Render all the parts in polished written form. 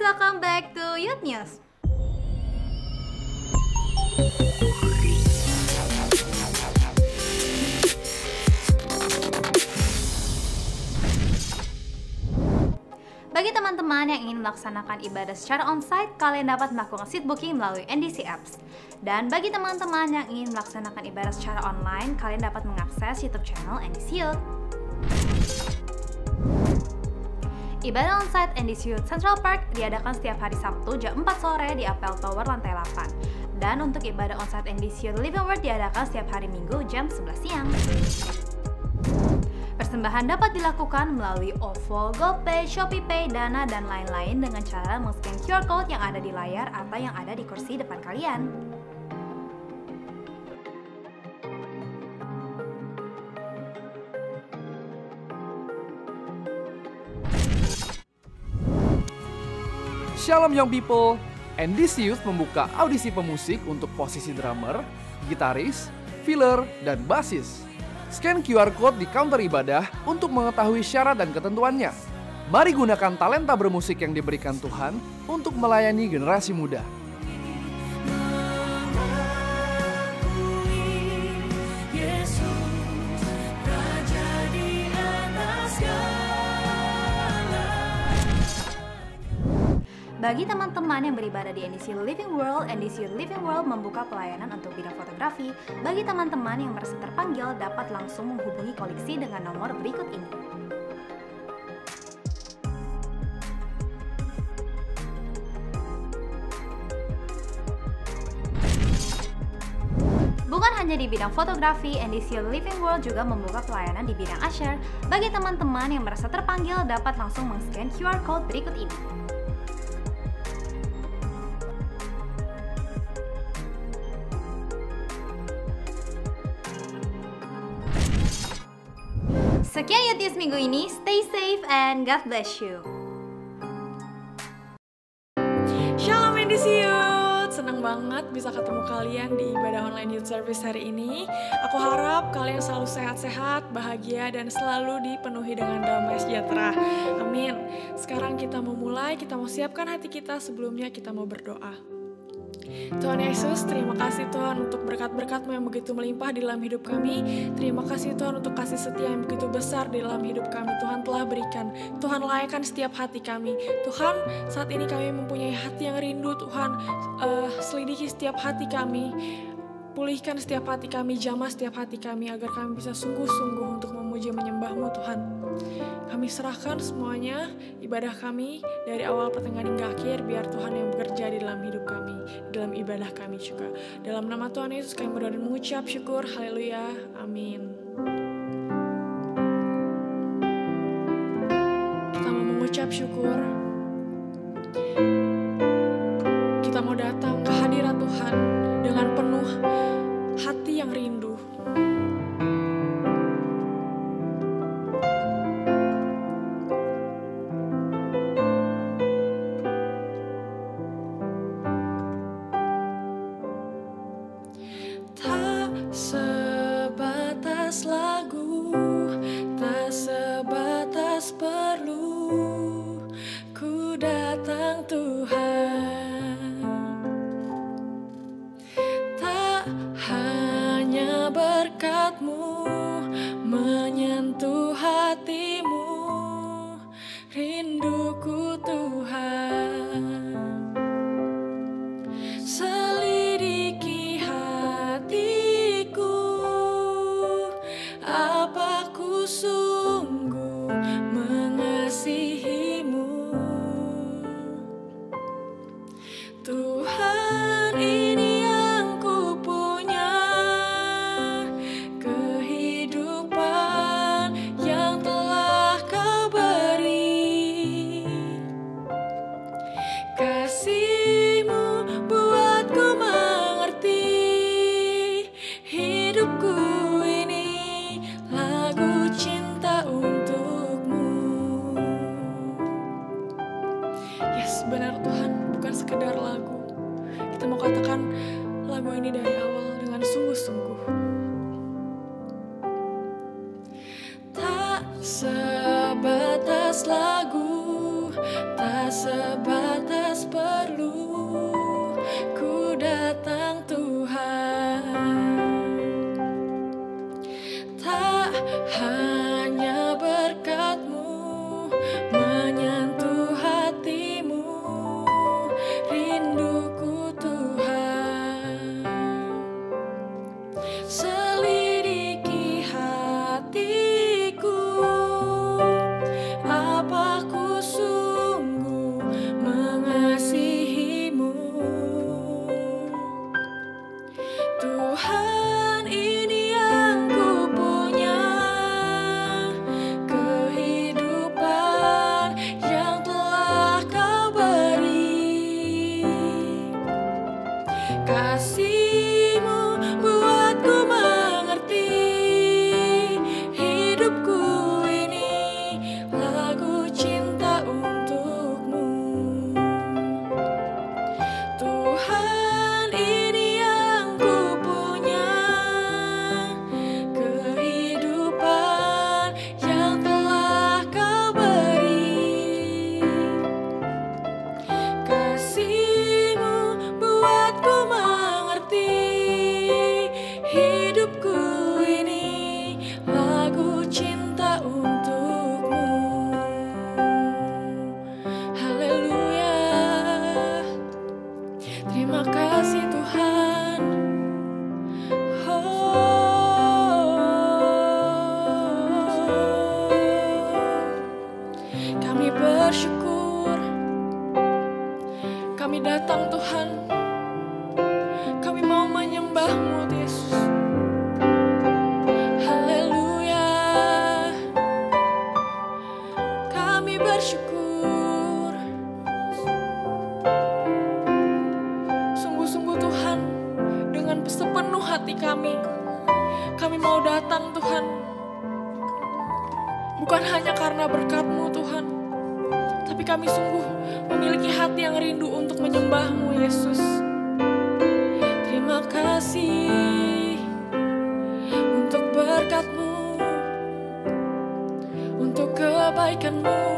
welcome back to Youth News. Bagi teman-teman yang ingin melaksanakan ibadah secara onsite, kalian dapat melakukan seat booking melalui NDC Apps. Dan bagi teman-teman yang ingin melaksanakan ibadah secara online, kalian dapat mengakses YouTube channel NDC Youth. Ibadah onsite NDC Youth Central Park diadakan setiap hari Sabtu jam 4 sore di Apple Tower lantai 8. Dan untuk ibadah onsite NDC Youth Living Word diadakan setiap hari Minggu jam 11 siang. Persembahan dapat dilakukan melalui OVO, GoPay, ShopeePay, Dana, dan lain-lain dengan cara men-scan QR Code yang ada di layar atau yang ada di kursi depan kalian. Shalom young people, NDC Youth membuka audisi pemusik untuk posisi drummer, gitaris, filler, dan bassis. Scan QR Code di counter ibadah untuk mengetahui syarat dan ketentuannya. Mari gunakan talenta bermusik yang diberikan Tuhan untuk melayani generasi muda. Bagi teman-teman yang beribadah di NDC Living World membuka pelayanan untuk bidang fotografi. Bagi teman-teman yang merasa terpanggil, dapat langsung menghubungi koleksi dengan nomor berikut ini. Bukan hanya di bidang fotografi, NDC Living World juga membuka pelayanan di bidang usher. Bagi teman-teman yang merasa terpanggil, dapat langsung men-scan QR Code berikut ini. Sekian Youth News minggu ini, stay safe and God bless you. Shalom NDC Youth, senang banget bisa ketemu kalian di ibadah online youth service hari ini. Aku harap kalian selalu sehat-sehat, bahagia, dan selalu dipenuhi dengan damai sejahtera. Amin. Sekarang kita mau mulai, kita mau siapkan hati kita, sebelumnya kita mau berdoa. Tuhan Yesus, terima kasih Tuhan untuk berkat-berkat-Mu yang begitu melimpah di dalam hidup kami. Terima kasih Tuhan untuk kasih setia yang begitu besar di dalam hidup kami. Tuhan telah berikan, Tuhan layakkan setiap hati kami. Tuhan, saat ini kami mempunyai hati yang rindu. Tuhan, selidiki setiap hati kami. Pulihkan setiap hati kami, jamah setiap hati kami, agar kami bisa sungguh-sungguh untuk memuji menyembah-Mu Tuhan. Kami serahkan semuanya, ibadah kami dari awal pertengahan hingga akhir, biar Tuhan yang bekerja di dalam hidup kami, dalam ibadah kami juga. Dalam nama Tuhan Yesus kami berdoa dan mengucap syukur, haleluya, amin. Kita mau mengucap syukur, kita mau datang ke hadirat Tuhan dengan penuh hati yang rindu. Tak sebatas lagu, tak sebatas perlu, ku datang Tuhan. Tak hanya berkat-Mu menyentuh hatimu, rinduku Tuhan. Selidiki hatiku, apa ku sungguh mengasihi-Mu. Tuhan, ini yang ku punya, kehidupan yang telah Kau beri. Kasih-Mu buatku mengerti, hidupku ini lagu cinta untuk-Mu. Yes, benar Tuhan, bukan sekedar lagu. Kita mau katakan lagu ini dari awal dengan sungguh-sungguh. Tak sebatas lagu, tak sebatas perlu ku datang Tuhan. Tak hanya berkat-Mu menyentuh hatimu, rinduku Tuhan. Selidiki hatiku, apa ku sungguh mengasihi-Mu. Tuhan, ini yang ku punya, kehidupan yang telah Kau beri. Kasih-Mu buatku mengerti, hidupku ini lagu cinta untuk-Mu. Tuhan, ini yang ku punya, kehidupan yang telah Kau beri. Kasih-Mu buatku mengerti, hidupku ini lagu cinta untuk-Mu. Haleluya. Terima kasih Tuhan. Kami bersyukur, kami datang Tuhan, kami mau menyembah-Mu Yesus. Haleluya. Kami bersyukur, sungguh-sungguh Tuhan, dengan sepenuh hati kami mau datang Tuhan. Bukan hanya karena berkat-Mu Tuhan, tapi kami sungguh memiliki hati yang rindu untuk menyembah-Mu Yesus. Terima kasih untuk berkat-Mu, untuk kebaikan-Mu.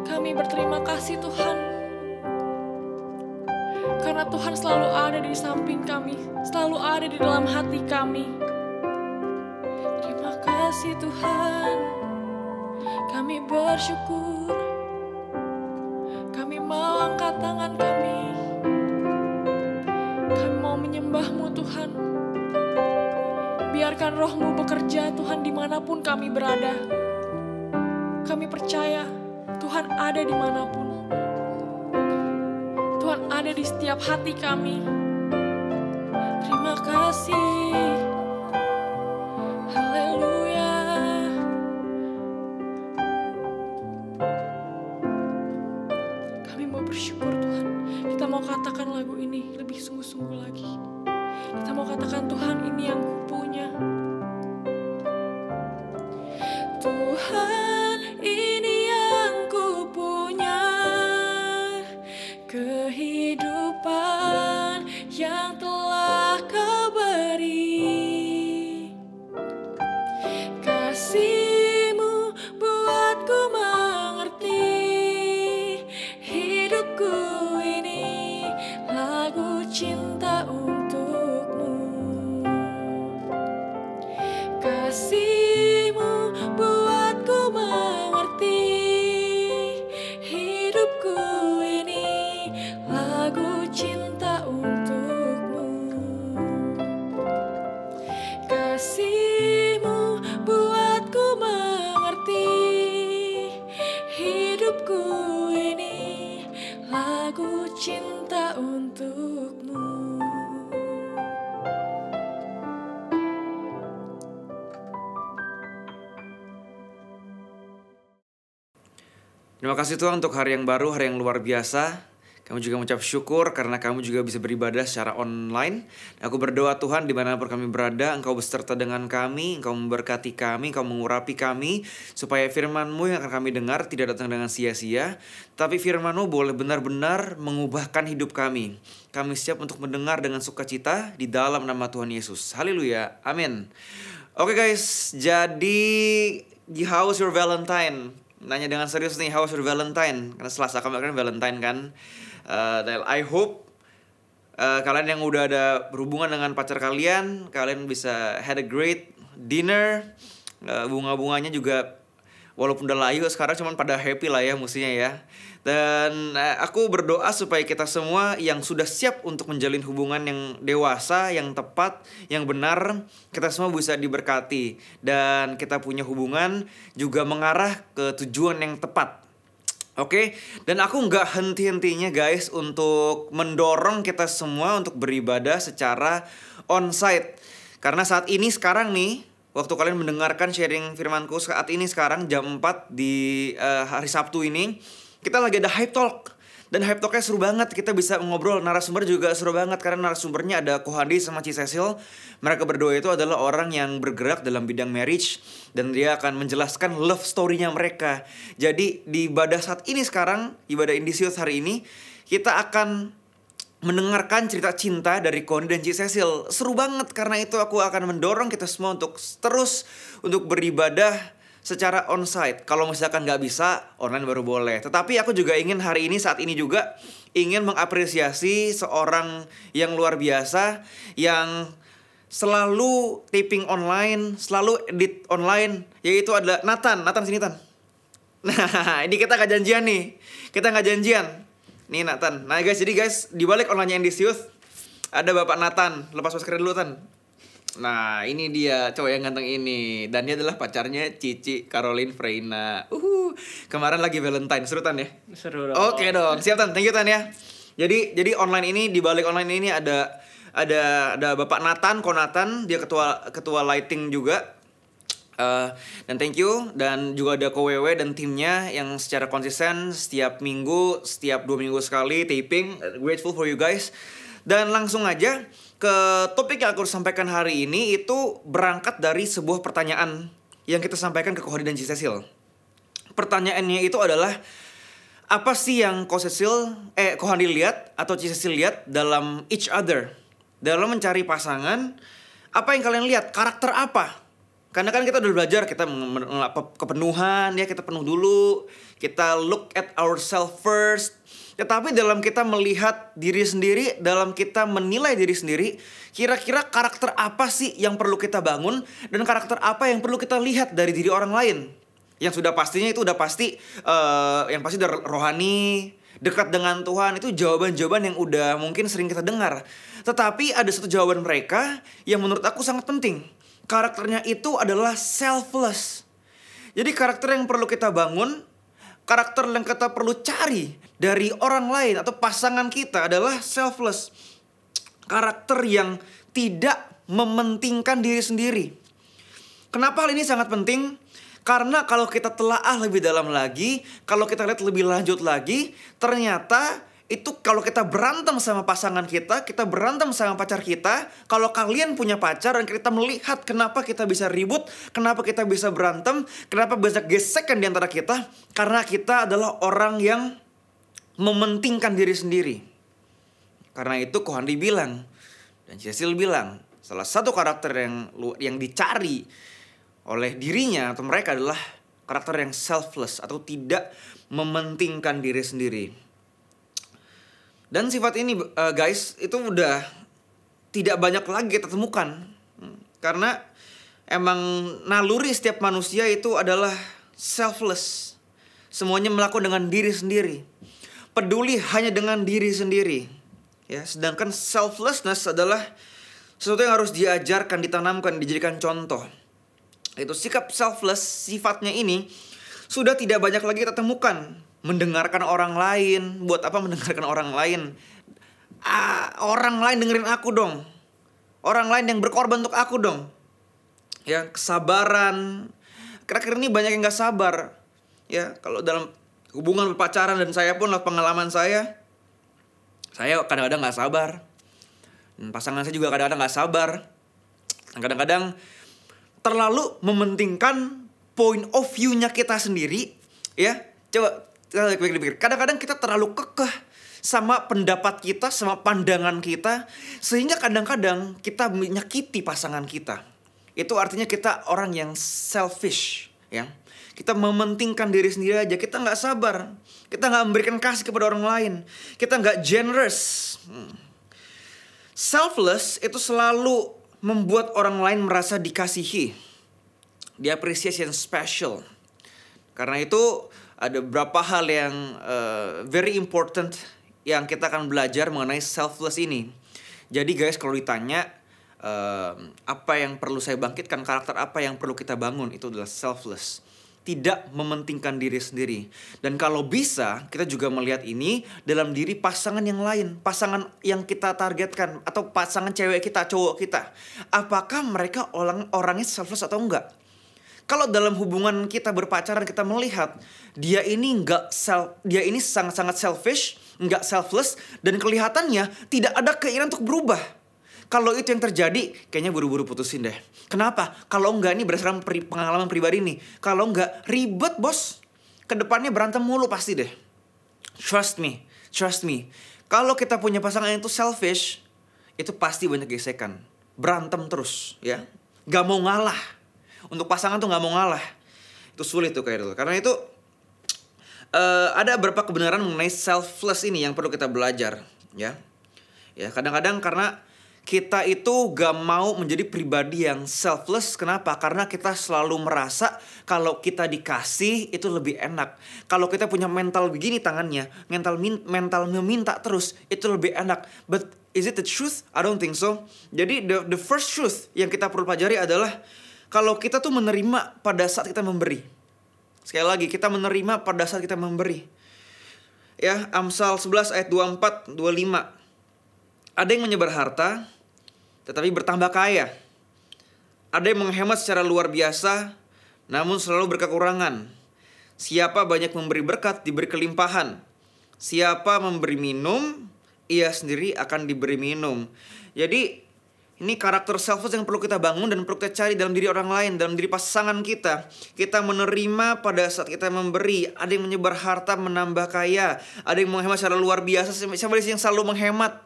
Kami berterima kasih Tuhan, karena Tuhan selalu ada di samping kami, selalu ada di dalam hati kami. Terima kasih Tuhan, kami bersyukur, kami mau angkat tangan kami mau menyembah-Mu Tuhan. Biarkan Roh-Mu bekerja Tuhan dimanapun kami berada. Kami percaya Tuhan ada dimanapun. Tuhan ada di setiap hati kami. Terima kasih. Haleluya. Kami mau bersyukur Tuhan. Kita mau katakan lagu ini lebih sungguh-sungguh lagi. Kita mau katakan Tuhan, ini yang kupunya. Tuhan, ini yang kupunya, kehidupan yang telah Kau beri. Kasih-Mu buatku mengerti, hidupku ini lagu cinta untuk-Mu. Kasih-Mu buatku mengerti, hidupku ini lagu cinta untuk-Mu. Kasih-Mu buatku mengerti, hidupku ini lagu cinta untuk-Mu. Terima kasih Tuhan untuk hari yang baru, hari yang luar biasa. Kamu juga mengucap syukur karena kamu juga bisa beribadah secara online. Aku berdoa Tuhan dimanapun kami berada, Engkau beserta dengan kami, Engkau memberkati kami, Engkau mengurapi kami, supaya firman-Mu yang akan kami dengar tidak datang dengan sia-sia, tapi firman-Mu boleh benar-benar mengubahkan hidup kami. Kami siap untuk mendengar dengan sukacita di dalam nama Tuhan Yesus. Haleluya, amin. Oke guys, jadi how was your Valentine? Nanya dengan serius nih, how was your Valentine? Karena Selasa kemarin Valentine kan. Dan I hope kalian yang udah ada berhubungan dengan pacar kalian bisa had a great dinner. Bunga-bunganya juga walaupun udah layu sekarang cuman pada happy lah ya mestinya ya. Dan aku berdoa supaya kita semua yang sudah siap untuk menjalin hubungan yang dewasa, yang tepat, yang benar, kita semua bisa diberkati. Dan kita punya hubungan juga mengarah ke tujuan yang tepat. Oke, dan aku nggak henti-hentinya guys untuk mendorong kita semua untuk beribadah secara onsite. Karena saat ini sekarang nih, waktu kalian mendengarkan sharing firmanku saat ini sekarang jam 4 di hari Sabtu ini, kita lagi ada Hype Talk. Dan Hype Talknya seru banget, kita bisa ngobrol. Narasumber juga seru banget karena narasumbernya ada Kohandi sama Cecil. Mereka berdua itu adalah orang yang bergerak dalam bidang marriage, dan dia akan menjelaskan love story-nya mereka. Jadi di ibadah saat ini sekarang, ibadah Indisius hari ini, kita akan mendengarkan cerita cinta dari Kohandi dan Cecil. Seru banget, karena itu aku akan mendorong kita semua untuk terus untuk beribadah secara onsite. Kalau misalkan nggak bisa, online baru boleh. Tetapi aku juga ingin hari ini, saat ini juga ingin mengapresiasi seorang yang luar biasa, yang selalu taping online, selalu edit online, yaitu adalah Nathan. Nathan sini, Tan. Nah, ini kita nggak janjian nih. Kita nggak janjian. Nih Nathan. Nah guys, jadi guys, di balik online Indisius ada Bapak Nathan. Lepas masker dulu, Tan. Nah, ini dia cowok yang ganteng ini. Dan dia adalah pacarnya Cici Caroline Freina. Kemarin lagi Valentine, seru Tan ya? Seru dong. Oke dong, siap Tan, thank you Tan ya. Jadi online ini, di balik online ini ada Bapak Nathan, Konatan, dia ketua lighting juga. Dan thank you. Dan juga ada Kowewe dan timnya yang secara konsisten setiap minggu, setiap 2 minggu sekali taping. Grateful for you guys. Dan langsung aja ke topik yang aku sampaikan hari ini, itu berangkat dari sebuah pertanyaan yang kita sampaikan ke Kohandi dan Cecil. Pertanyaannya itu adalah, apa sih yang Kohandi lihat atau Cecil lihat dalam each other? Dalam mencari pasangan, apa yang kalian lihat? Karakter apa? Karena kan kita udah belajar, kita kepenuhan ya, kita penuh dulu, kita look at ourselves first. Tetapi dalam kita melihat diri sendiri, dalam kita menilai diri sendiri, kira-kira karakter apa sih yang perlu kita bangun, dan karakter apa yang perlu kita lihat dari diri orang lain? Yang sudah pastinya itu udah pasti, yang pasti udah rohani, dekat dengan Tuhan, itu jawaban-jawaban yang udah mungkin sering kita dengar. Tetapi ada satu jawaban mereka yang menurut aku sangat penting. Karakternya itu adalah selfless. Jadi karakter yang perlu kita bangun, karakter yang kita perlu cari dari orang lain atau pasangan kita adalah selfless. Karakter yang tidak mementingkan diri sendiri. Kenapa hal ini sangat penting? Karena kalau kita telaah lebih dalam lagi, kalau kita lihat lebih lanjut lagi, ternyata itu kalau kita berantem sama pasangan kita berantem sama pacar kita, kalau kalian punya pacar dan kita melihat kenapa kita bisa ribut, kenapa kita bisa berantem, kenapa bisa gesekan di antara kita, karena kita adalah orang yang mementingkan diri sendiri. Karena itu Kohandi bilang dan Cecil bilang, salah satu karakter yang dicari oleh dirinya atau mereka adalah karakter yang selfless atau tidak mementingkan diri sendiri. Dan sifat ini guys, itu udah tidak banyak lagi kita temukan. Karena emang naluri setiap manusia itu adalah selfless. Semuanya melakukan dengan diri sendiri. Peduli hanya dengan diri sendiri. Ya, sedangkan selflessness adalah sesuatu yang harus diajarkan, ditanamkan, dijadikan contoh. Itu sikap selfless, sifatnya ini sudah tidak banyak lagi kita temukan. Mendengarkan orang lain. Buat apa mendengarkan orang lain? Orang lain dengerin aku dong. Orang lain yang berkorban untuk aku dong. Ya, kesabaran. Kira-kira ini banyak yang gak sabar. Ya, kalau dalam hubungan berpacaran, dan saya pun lah pengalaman saya, Saya kadang-kadang gak sabar. Dan pasangan saya juga kadang-kadang gak sabar. Dan kadang-kadang terlalu mementingkan point of view-nya kita sendiri. Ya, coba kita pikir-pikir. Kadang-kadang kita terlalu kekeh sama pendapat kita, sama pandangan kita. Sehingga kadang-kadang kita menyakiti pasangan kita. Itu artinya kita orang yang selfish, ya. Kita mementingkan diri sendiri aja. Kita gak sabar. Kita gak memberikan kasih kepada orang lain. Kita gak generous. Selfless itu selalu membuat orang lain merasa dikasihi. The appreciation special. Karena itu ada beberapa hal yang very important yang kita akan belajar mengenai selfless ini. Jadi guys, kalau ditanya apa yang perlu saya bangkitkan, karakter apa yang perlu kita bangun, itu adalah selfless. Tidak mementingkan diri sendiri. Dan kalau bisa, kita juga melihat ini dalam diri pasangan yang lain. Pasangan yang kita targetkan. Atau pasangan cewek kita, cowok kita. Apakah mereka orangnya selfless atau enggak? Kalau dalam hubungan kita berpacaran, kita melihat dia ini sangat-sangat selfish, enggak selfless. Dan kelihatannya tidak ada keinginan untuk berubah. Kalau itu yang terjadi, kayaknya buru-buru putusin deh. Kenapa? Kalau enggak, ini berdasarkan pengalaman pribadi nih. Kalau enggak, ribet bos. Kedepannya berantem mulu pasti deh. Trust me. Kalau kita punya pasangan yang itu selfish, itu pasti banyak gesekan. Berantem terus, ya. Gak mau ngalah. Untuk pasangan tuh gak mau ngalah. Itu sulit tuh kayak gitu. Karena itu ada beberapa kebenaran mengenai selfless ini yang perlu kita belajar, ya. Ya, kadang-kadang karena kita itu gak mau menjadi pribadi yang selfless. Kenapa? Karena kita selalu merasa kalau kita dikasih itu lebih enak. Kalau kita punya mental begini tangannya, mental meminta terus, itu lebih enak. But is it the truth? I don't think so. Jadi the first truth yang kita perlu pelajari adalah kalau kita tuh menerima pada saat kita memberi. Sekali lagi, kita menerima pada saat kita memberi. Ya, Amsal 11 ayat 24, 25. Ada yang menyebar harta, tetapi bertambah kaya. Ada yang menghemat secara luar biasa, namun selalu berkekurangan. Siapa banyak memberi berkat, diberi kelimpahan. Siapa memberi minum, ia sendiri akan diberi minum. Jadi, ini karakter selfless yang perlu kita bangun dan perlu kita cari dalam diri orang lain, dalam diri pasangan kita. Kita menerima pada saat kita memberi. Ada yang menyebar harta, menambah kaya. Ada yang menghemat secara luar biasa. Siapa yang selalu menghemat,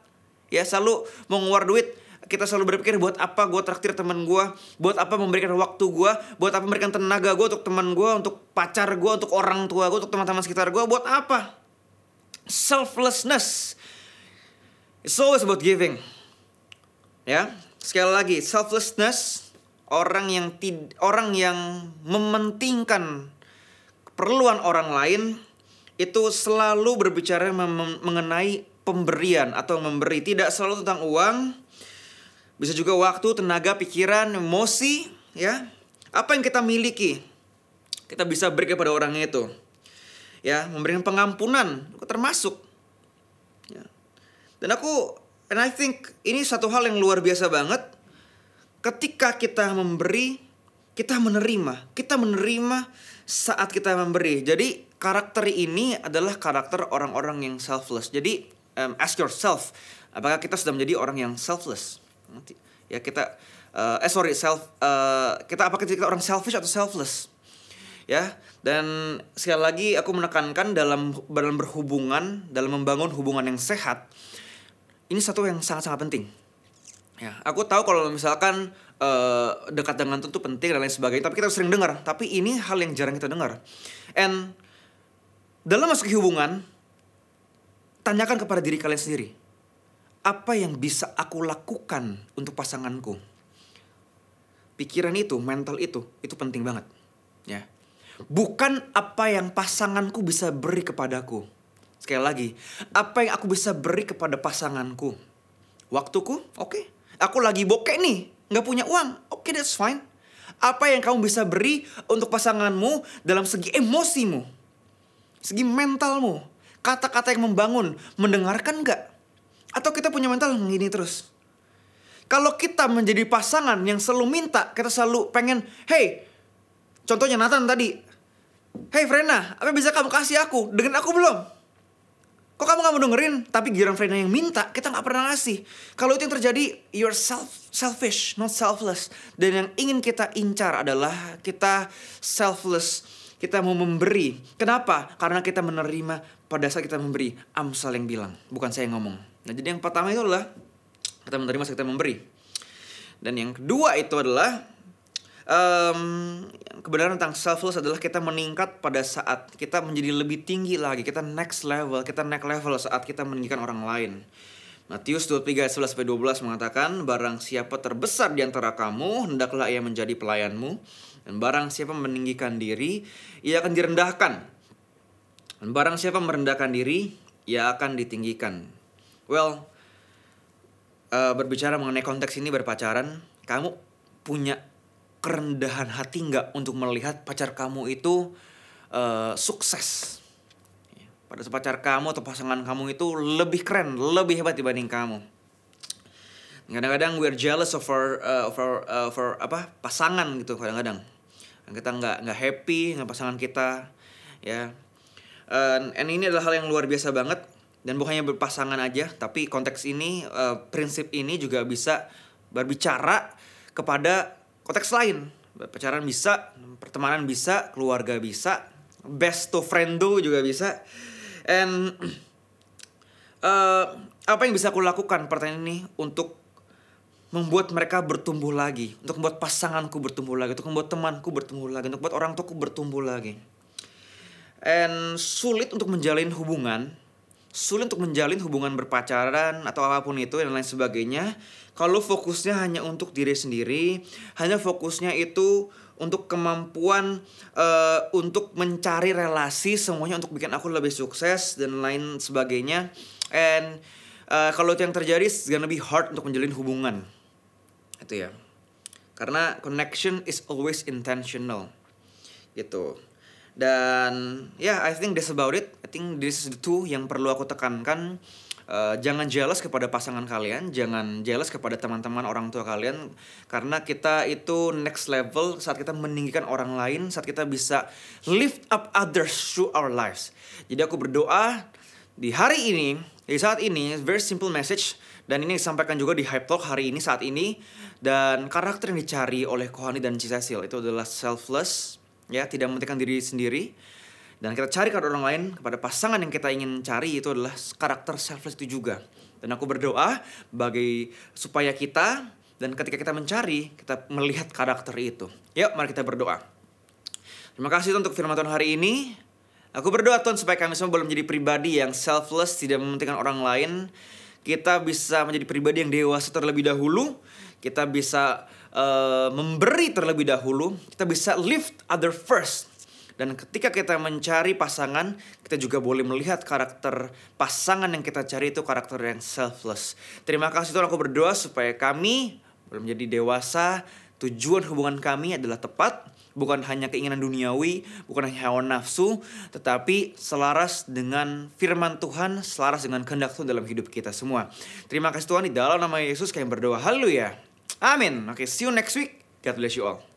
ya, selalu mengeluar duit. Kita selalu berpikir buat apa gue traktir teman gue, buat apa memberikan waktu gue, buat apa memberikan tenaga gue untuk teman gue, untuk pacar gue, untuk orang tua gue, untuk teman-teman sekitar gue, buat apa? Selflessness. It's always about giving. Ya, sekali lagi, selflessness, orang yang mementingkan keperluan orang lain itu selalu berbicara mengenai pemberian atau memberi, tidak selalu tentang uang. Bisa juga waktu, tenaga, pikiran, emosi, ya. Apa yang kita miliki, kita bisa beri kepada orang itu. Ya, memberikan pengampunan, termasuk. Ya. Dan I think ini satu hal yang luar biasa banget. Ketika kita memberi, kita menerima saat kita memberi. Jadi karakter ini adalah karakter orang-orang yang selfless. Jadi ask yourself, apakah kita sudah menjadi orang yang selfless? Ya kita apakah kita orang selfish atau selfless? Ya, dan sekali lagi aku menekankan dalam berhubungan, dalam membangun hubungan yang sehat, ini satu yang sangat-sangat penting. Ya, aku tahu kalau misalkan dekat dengan tentu penting dan lain sebagainya, tapi kita sering dengar. Tapi ini hal yang jarang kita dengar. And dalam masuk hubungan, tanyakan kepada diri kalian sendiri, apa yang bisa aku lakukan untuk pasanganku? Pikiran itu, mental itu penting banget. Ya, bukan apa yang pasanganku bisa beri kepadaku. Sekali lagi, apa yang aku bisa beri kepada pasanganku? Waktuku? Oke. Aku lagi bokeh nih, gak punya uang. Oke, that's fine. Apa yang kamu bisa beri untuk pasanganmu dalam segi emosimu, segi mentalmu, kata-kata yang membangun, mendengarkan gak? Atau kita punya mental gini terus? Kalau kita menjadi pasangan yang selalu minta, kita selalu pengen, hey, contohnya Nathan tadi, hey Frena, apa yang bisa kamu kasih aku? Dengan aku belum? Kok kamu gak mau dengerin? Tapi giliran friendnya yang minta, kita gak pernah ngasih. Kalau itu yang terjadi, you're selfish, not selfless. Dan yang ingin kita incar adalah kita selfless. Kita mau memberi. Kenapa? Karena kita menerima pada saat kita memberi. Amsal yang bilang, bukan saya yang ngomong. Nah, jadi yang pertama itu adalah kita menerima saat kita memberi. Dan yang kedua itu adalah kebenaran tentang selfless adalah kita meningkat pada saat kita menjadi lebih tinggi lagi. Kita next level saat kita meninggikan orang lain. Matius 23:11-12 mengatakan, barang siapa terbesar di antara kamu, hendaklah ia menjadi pelayanmu. Dan barang siapa meninggikan diri, ia akan direndahkan. Dan barang siapa merendahkan diri, ia akan ditinggikan. Well, berbicara mengenai konteks ini berpacaran, kamu punya kerendahan hati nggak untuk melihat pacar kamu itu sukses? Pada saat pacar kamu atau pasangan kamu itu lebih keren, lebih hebat dibanding kamu. Kadang-kadang we're jealous of our pasangan gitu kadang-kadang. Kita nggak happy dengan pasangan kita, ya. And ini adalah hal yang luar biasa banget. Dan bukannya berpasangan aja, tapi konteks ini, prinsip ini juga bisa berbicara kepada konteks lain. Pacaran bisa, pertemanan bisa, keluarga bisa, best to friendo juga bisa. And apa yang bisa aku lakukan pertanyaan ini untuk membuat mereka bertumbuh lagi, untuk membuat pasanganku bertumbuh lagi, untuk membuat temanku bertumbuh lagi, untuk membuat orang tuaku bertumbuh lagi. And sulit untuk menjalin hubungan berpacaran atau apapun itu dan lain sebagainya kalau fokusnya hanya untuk diri sendiri, hanya fokusnya itu untuk kemampuan untuk mencari relasi, semuanya untuk bikin aku lebih sukses dan lain sebagainya. And kalau itu yang terjadi, it's gonna be hard untuk menjalin hubungan. Itu ya. Karena connection is always intentional. Gitu. Dan I think that's about it. I think this is the two yang perlu aku tekankan. Jangan jealous kepada pasangan kalian, jangan jealous kepada teman-teman orang tua kalian, karena kita itu next level saat kita meninggikan orang lain, saat kita bisa lift up others through our lives. Jadi aku berdoa di hari ini, di saat ini, very simple message, dan ini disampaikan juga di Hype Talk hari ini, saat ini. Dan karakter yang dicari oleh Kohani dan Cicesil itu adalah selfless, ya, tidak mementingkan diri sendiri. Dan kita cari kepada orang lain, kepada pasangan yang kita ingin cari, itu adalah karakter selfless itu juga. Dan aku berdoa supaya kita, dan ketika kita mencari, kita melihat karakter itu. Yuk, mari kita berdoa. Terima kasih Tuhan untuk firman Tuhan hari ini. Aku berdoa Tuhan supaya kami semua boleh menjadi pribadi yang selfless, tidak mementingkan orang lain. Kita bisa menjadi pribadi yang dewasa terlebih dahulu. Kita bisa memberi terlebih dahulu. Kita bisa lift other first. Dan ketika kita mencari pasangan, kita juga boleh melihat karakter pasangan yang kita cari itu karakter yang selfless. Terima kasih Tuhan, aku berdoa supaya kami boleh menjadi dewasa. Tujuan hubungan kami adalah tepat, bukan hanya keinginan duniawi, bukan hanya hawa nafsu, tetapi selaras dengan firman Tuhan, selaras dengan kehendak Tuhan dalam hidup kita semua. Terima kasih Tuhan, di dalam nama Yesus kami berdoa. Haleluya. Amin. Okay, see you next week. God bless you all.